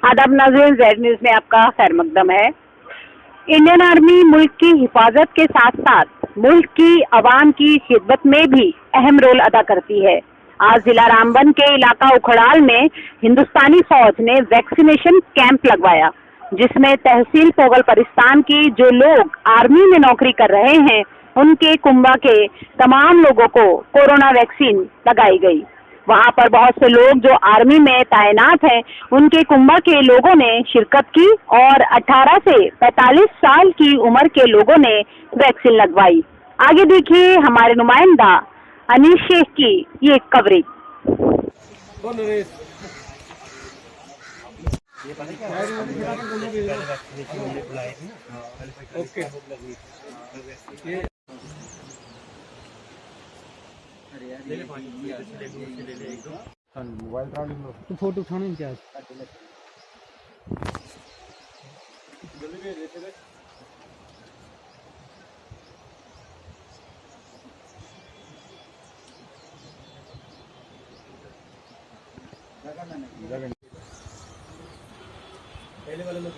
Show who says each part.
Speaker 1: आदाब नाज़रीन, Z news में आपका खैर मकदम है। इंडियन आर्मी मुल्क की हिफाजत के साथ साथ मुल्क की अवाम की खिदमत में भी अहम रोल अदा करती है। आज जिला रामबन के इलाका उखड़ाल में हिंदुस्तानी फौज ने वैक्सीनेशन कैंप लगवाया, जिसमें तहसील पोगल परिस्तान की जो लोग आर्मी में नौकरी कर रहे हैं, उनके कुंबा के तमाम लोगों को कोरोना वैक्सीन लगाई गई। वहां पर बहुत से लोग जो आर्मी में तैनात हैं, उनके कुंबा के लोगों ने शिरकत की और 18 से 45 साल की उम्र के लोगों ने वैक्सीन लगवाई। आगे देखिए हमारे नुमाइंदा अनीश शेख की ये कवरेज।
Speaker 2: मोबाइल
Speaker 3: तो फोटो उठाने क्या
Speaker 2: पहले वाले में